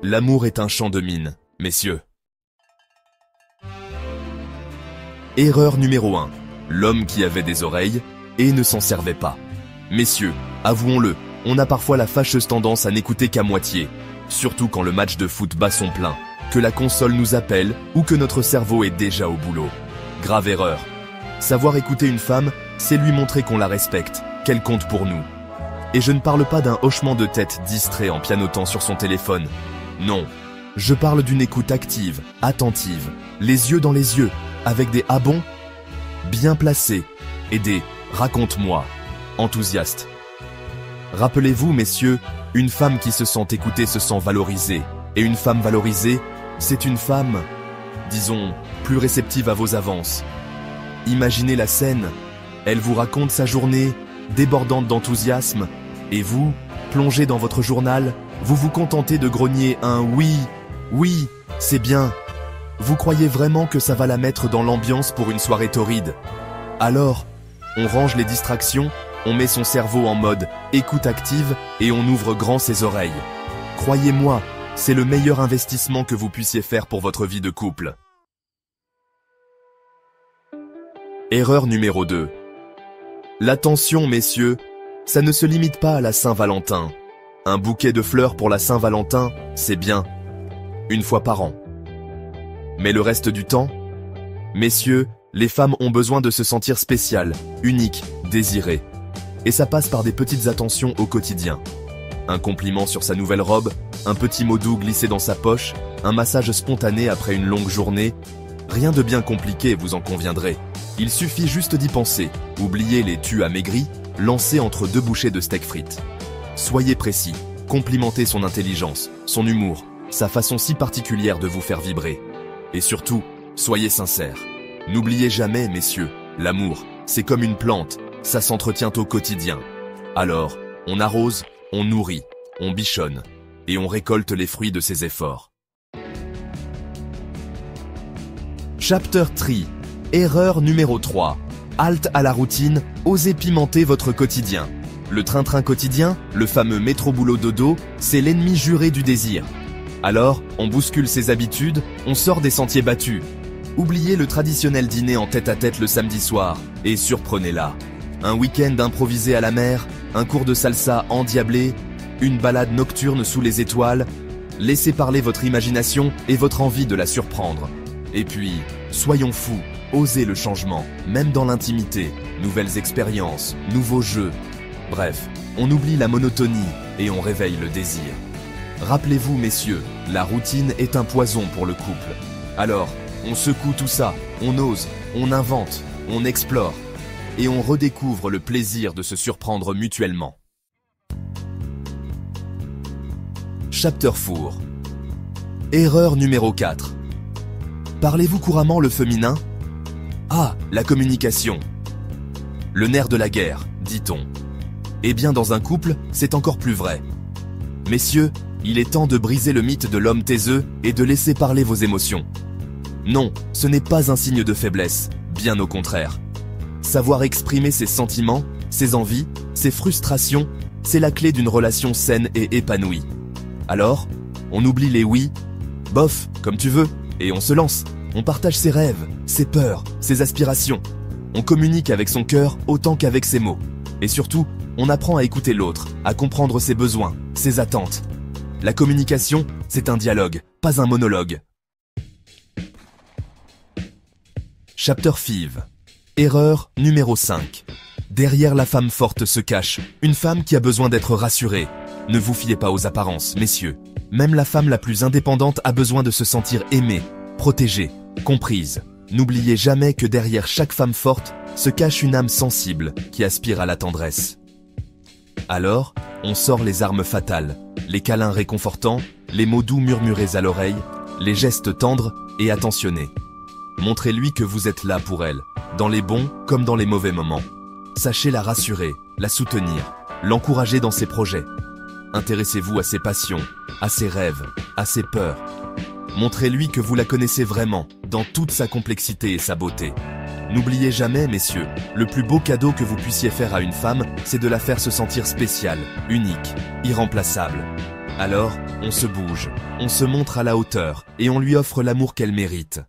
L'amour est un champ de mines, messieurs. Erreur numéro 1. L'homme qui avait des oreilles et ne s'en servait pas. Messieurs, avouons-le, on a parfois la fâcheuse tendance à n'écouter qu'à moitié, surtout quand le match de foot bat son plein, que la console nous appelle ou que notre cerveau est déjà au boulot. Grave erreur. Savoir écouter une femme, c'est lui montrer qu'on la respecte, qu'elle compte pour nous. Et je ne parle pas d'un hochement de tête distrait en pianotant sur son téléphone. Non, je parle d'une écoute active, attentive, les yeux dans les yeux, avec des « ah bon ?» bien placés et des « raconte-moi » enthousiastes. Rappelez-vous, messieurs, une femme qui se sent écoutée se sent valorisée, et une femme valorisée, c'est une femme, disons, plus réceptive à vos avances. Imaginez la scène, elle vous raconte sa journée, débordante d'enthousiasme, et vous, plongé dans votre journal, vous vous contentez de grogner un « oui, oui, c'est bien ». Vous croyez vraiment que ça va la mettre dans l'ambiance pour une soirée torride? Alors, on range les distractions, on met son cerveau en mode écoute active et on ouvre grand ses oreilles. Croyez-moi, c'est le meilleur investissement que vous puissiez faire pour votre vie de couple. Erreur numéro 2. L'attention, messieurs, ça ne se limite pas à la Saint-Valentin. Un bouquet de fleurs pour la Saint-Valentin, c'est bien. Une fois par an. Mais le reste du temps? Messieurs, les femmes ont besoin de se sentir spéciales, uniques, désirées. Et ça passe par des petites attentions au quotidien. Un compliment sur sa nouvelle robe, un petit mot doux glissé dans sa poche, un massage spontané après une longue journée. Rien de bien compliqué, vous en conviendrez. Il suffit juste d'y penser. Oubliez les tu amaigris, lancés entre deux bouchées de steak frites. Soyez précis, complimentez son intelligence, son humour, sa façon si particulière de vous faire vibrer. Et surtout, soyez sincères. N'oubliez jamais, messieurs, l'amour, c'est comme une plante, ça s'entretient au quotidien. Alors, on arrose, on nourrit, on bichonne, et on récolte les fruits de ses efforts. Chapter 3. Erreur numéro 3. Halte à la routine, osez pimenter votre quotidien. Le train-train quotidien, le fameux métro-boulot-dodo, c'est l'ennemi juré du désir. Alors, on bouscule ses habitudes, on sort des sentiers battus. Oubliez le traditionnel dîner en tête-à-tête le samedi soir, et surprenez-la. Un week-end improvisé à la mer, un cours de salsa endiablé, une balade nocturne sous les étoiles. Laissez parler votre imagination et votre envie de la surprendre. Et puis, soyons fous, osez le changement, même dans l'intimité, nouvelles expériences, nouveaux jeux. Bref, on oublie la monotonie et on réveille le désir. Rappelez-vous, messieurs, la routine est un poison pour le couple. Alors, on secoue tout ça, on ose, on invente, on explore, et on redécouvre le plaisir de se surprendre mutuellement. Chapter 4. Erreur numéro 4. Parlez-vous couramment le féminin? Ah, la communication. Le nerf de la guerre, dit-on. Eh bien, dans un couple, c'est encore plus vrai. Messieurs, il est temps de briser le mythe de l'homme taiseux et de laisser parler vos émotions. Non, ce n'est pas un signe de faiblesse, bien au contraire. Savoir exprimer ses sentiments, ses envies, ses frustrations, c'est la clé d'une relation saine et épanouie. Alors, on oublie les oui, bof, comme tu veux, et on se lance. On partage ses rêves, ses peurs, ses aspirations. On communique avec son cœur autant qu'avec ses mots. Et surtout, on apprend à écouter l'autre, à comprendre ses besoins, ses attentes. La communication, c'est un dialogue, pas un monologue. Chapter 5. Erreur numéro 5. Derrière la femme forte se cache une femme qui a besoin d'être rassurée. Ne vous fiez pas aux apparences, messieurs. Même la femme la plus indépendante a besoin de se sentir aimée, protégée, comprise. N'oubliez jamais que derrière chaque femme forte se cache une âme sensible qui aspire à la tendresse. Alors, on sort les armes fatales, les câlins réconfortants, les mots doux murmurés à l'oreille, les gestes tendres et attentionnés. Montrez-lui que vous êtes là pour elle, dans les bons comme dans les mauvais moments. Sachez la rassurer, la soutenir, l'encourager dans ses projets. Intéressez-vous à ses passions, à ses rêves, à ses peurs. Montrez-lui que vous la connaissez vraiment, dans toute sa complexité et sa beauté. N'oubliez jamais, messieurs, le plus beau cadeau que vous puissiez faire à une femme, c'est de la faire se sentir spéciale, unique, irremplaçable. Alors, on se bouge, on se montre à la hauteur et on lui offre l'amour qu'elle mérite.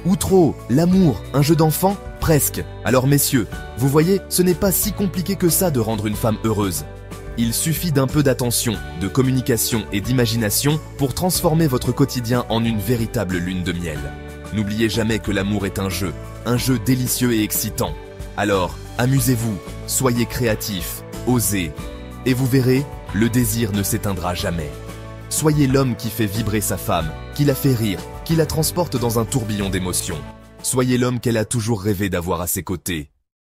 Ou trop, l'amour, un jeu d'enfant? Presque. Alors messieurs, vous voyez, ce n'est pas si compliqué que ça de rendre une femme heureuse. Il suffit d'un peu d'attention, de communication et d'imagination pour transformer votre quotidien en une véritable lune de miel. N'oubliez jamais que l'amour est un jeu délicieux et excitant. Alors, amusez-vous, soyez créatifs, osez, et vous verrez, le désir ne s'éteindra jamais. Soyez l'homme qui fait vibrer sa femme, qui la fait rire, qui la transporte dans un tourbillon d'émotions. Soyez l'homme qu'elle a toujours rêvé d'avoir à ses côtés.